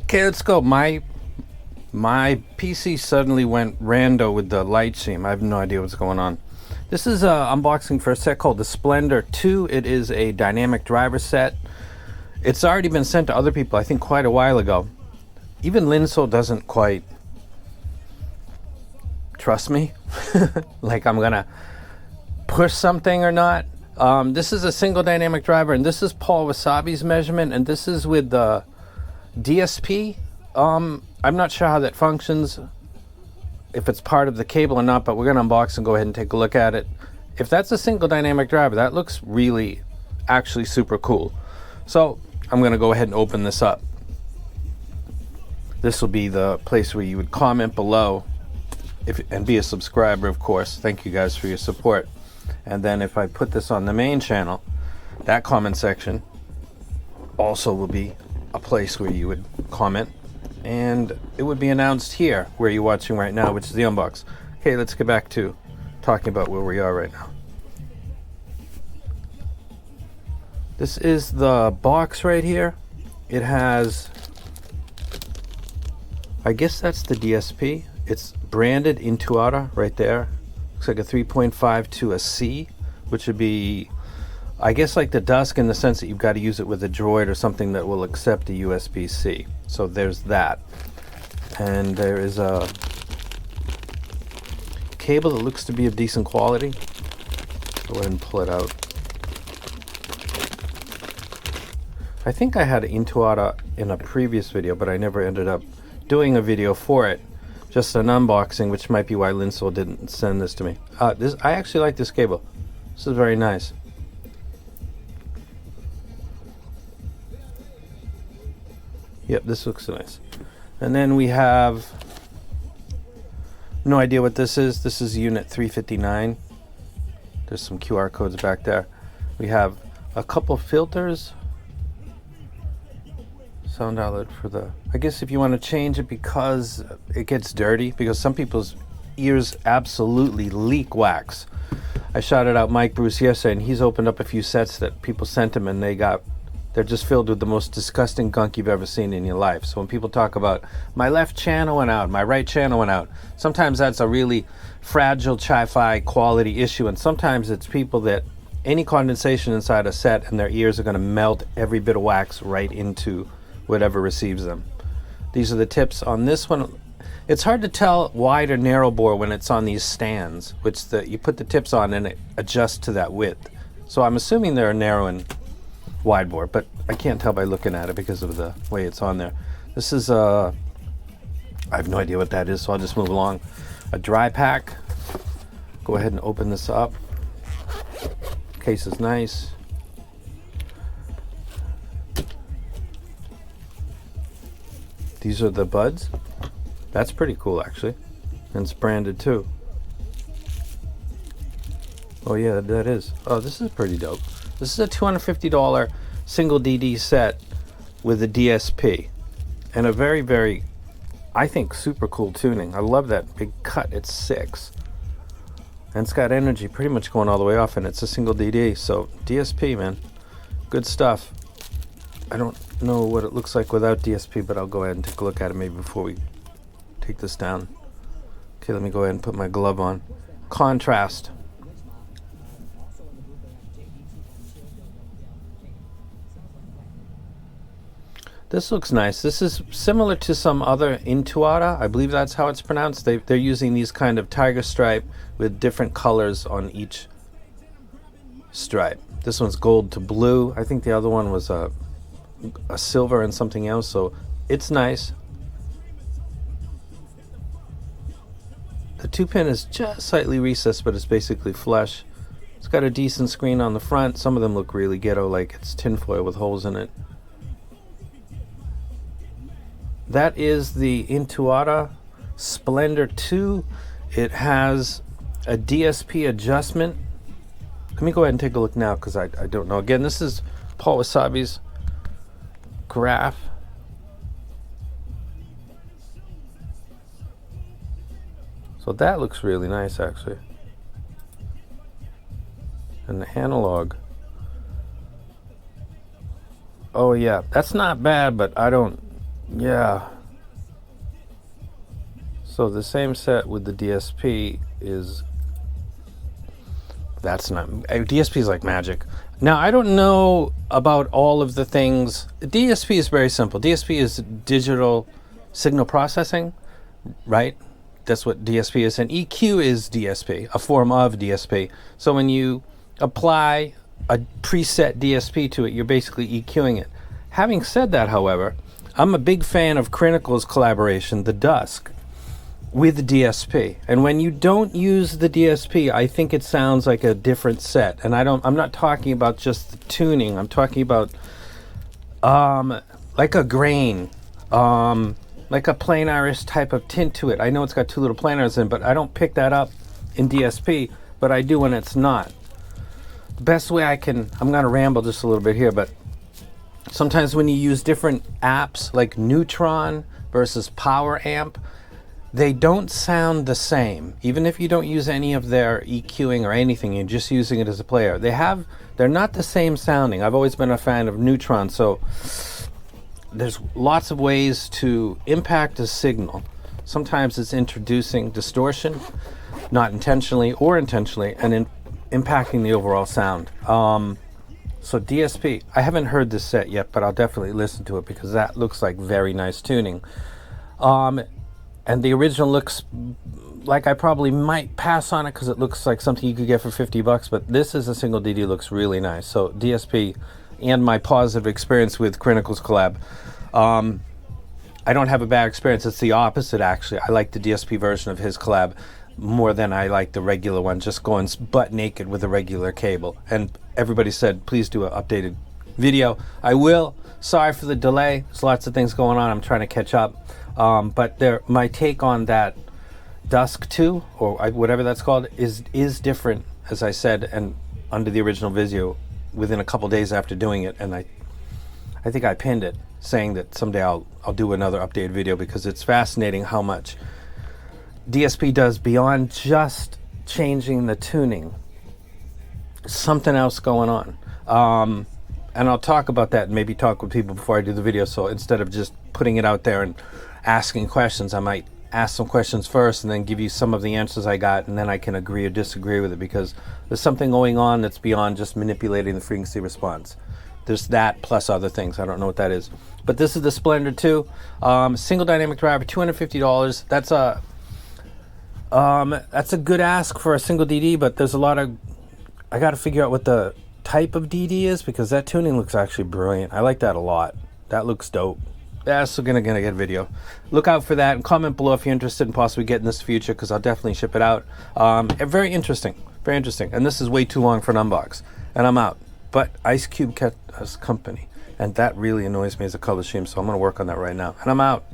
Okay, let's go. My PC suddenly went rando with the light stream. I have no idea what's going on. This is an unboxing for a set called the Splender 2. It is a dynamic driver set. It's already been sent to other people, I think, quite a while ago. Even Linso doesn't quite trust me, like I'm gonna push something or not. This is a single dynamic driver, and this is Paul Wasabi's measurement, and this is with the DSP. I'm not sure how that functions, if it's part of the cable or not, but we're gonna unbox and go ahead and take a look at it. If that's a single dynamic driver, that looks really actually super cool. So I'm gonna go ahead and open this up. This will be the place where you would comment below and be a subscriber, of course. Thank you guys for your support. And then if I put this on the main channel, that comment section also will be a place where you would comment, and it would be announced here where you're watching right now, which is the unbox. Okay, let's get back to talking about where we are right now. This is the box right here. It has, I guess that's the DSP. It's branded INTUAURA right there. Looks like a 3.5 to a C, which would be, I guess, like the Dusk, in the sense that you've got to use it with a Droid or something that will accept a USB-C. So there's that. And there is a cable that looks to be of decent quality. Go ahead and pull it out. I think I had INTUAURA in a previous video, but I never ended up doing a video for it. Just an unboxing, which might be why Linsol didn't send this to me. I actually like this cable. This is very nice. Yep, this looks nice. And then we have, no idea what this is. This is unit 359. There's some QR codes back there. We have a couple filters. Sound outlet for the, I guess if you want to change it because it gets dirty, because some people's ears absolutely leak wax. I shouted out Mike Bruce yesterday, and he's opened up a few sets that people sent him, and they're just filled with the most disgusting gunk you've ever seen in your life. So when people talk about my left channel went out, my right channel went out, sometimes that's a really fragile chi-fi quality issue, and sometimes it's people that any condensation inside a set and their ears are going to melt every bit of wax right into whatever receives them. These are the tips on this one. It's hard to tell wide or narrow bore when it's on these stands, which you put the tips on and it adjusts to that width. So I'm assuming they're narrow and wide bore, but I can't tell by looking at it because of the way it's on there. This is I have no idea what that is, so I'll just move along. A dry pack. Go ahead and open this up. Case is nice. These are the buds. That's pretty cool, actually. And it's branded too. Oh yeah, that is. Oh, this is pretty dope. This is a $250 single DD set with a DSP. And a very, very, I think, super cool tuning. I love that big cut. It's 6. And it's got energy pretty much going all the way off, and it's a single DD. So DSP, man. Good stuff. I don't know what it looks like without DSP, but I'll go ahead and take a look at it maybe before we take this down. Okay, let me go ahead and put my glove on. Contrast. This looks nice. This is similar to some other INTUAURA. I believe that's how it's pronounced. They're using these kind of tiger stripe with different colors on each stripe. This one's gold to blue. I think the other one was a silver and something else, so it's nice. The 2-pin is just slightly recessed, but it's basically flush. It's got a decent screen on the front. Some of them look really ghetto, like it's tinfoil with holes in it. That is the INTUAURA Splendor 2. It has a DSP adjustment. Let me go ahead and take a look now, because I don't know. Again, this is Paul Wasabi's graph. So that looks really nice, actually. And the analog. Oh yeah, that's not bad, but I don't Yeah. So the same set with the DSP is, that's not, DSP is like magic. Now, I don't know about all of the things. DSP is very simple. DSP is digital signal processing, right? That's what DSP is. And EQ is DSP, a form of DSP. So when you apply a preset DSP to it, you're basically EQing it. Having said that, however, I'm a big fan of Crinical's collaboration, The Dusk, with DSP. And when you don't use the DSP, I think it sounds like a different set. And I'm not talking about just the tuning. I'm talking about like a grain, like a plain Irish type of tint to it. I know it's got two little planars in, but I don't pick that up in DSP, but I do when it's not. The best way I'm going to ramble just a little bit here, but sometimes when you use different apps like Neutron versus Power Amp, they don't sound the same. Even if you don't use any of their EQing or anything, you're just using it as a player. They're not the same sounding. I've always been a fan of Neutron, so there's lots of ways to impact a signal. Sometimes it's introducing distortion, not intentionally or intentionally, and impacting the overall sound. So DSP, I haven't heard this set yet, but I'll definitely listen to it because that looks like very nice tuning. And the original looks like I probably might pass on it because it looks like something you could get for $50, but this is a single DD, looks really nice. So DSP and my positive experience with Crinical's collab. I don't have a bad experience. It's the opposite, actually. I like the DSP version of his collab more than I like the regular one, just going butt naked with a regular cable. And everybody said, please do an updated video. I will. Sorry for the delay. There's lots of things going on. I'm trying to catch up. But my take on that Dusk 2, or whatever that's called, is different, as I said, and under the original video within a couple days after doing it. And I think I pinned it, saying that someday I'll do another updated video because it's fascinating how much DSP does beyond just changing the tuning. Something else going on. And I'll talk about that and maybe talk with people before I do the video. So instead of just putting it out there and asking questions, I might ask some questions first and then give you some of the answers I got, and then I can agree or disagree with it because there's something going on that's beyond just manipulating the frequency response. There's that plus other things. I don't know what that is. But this is the Splendor 2. Single dynamic driver, $250. That's a good ask for a single DD, but there's a lot of, I got to figure out what the type of DD is because that tuning looks actually brilliant. I like that a lot. That looks dope. That's gonna get a video. Look out for that and comment below if you're interested in possibly getting this in the future because I'll definitely ship it out. Very interesting, very interesting. And this is way too long for an unbox. And I'm out. But Ice Cube kept us company, and that really annoys me as a color scheme. So I'm gonna work on that right now. And I'm out.